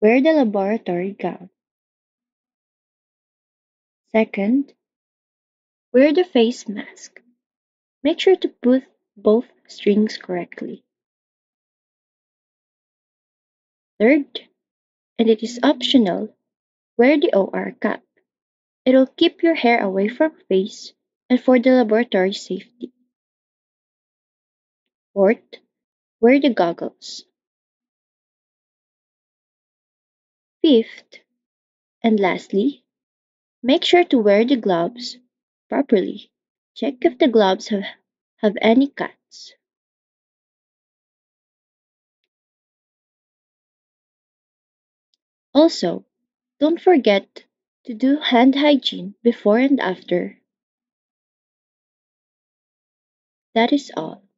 Wear the laboratory gown. Second, wear the face mask. Make sure to put both strings correctly. Third, and it is optional, wear the OR cap. It'll keep your hair away from face and for the laboratory safety. Fourth, wear the goggles. Fifth, and lastly, make sure to wear the gloves properly. Check if the gloves have any cuts. Also, don't forget to do hand hygiene before and after. That is all.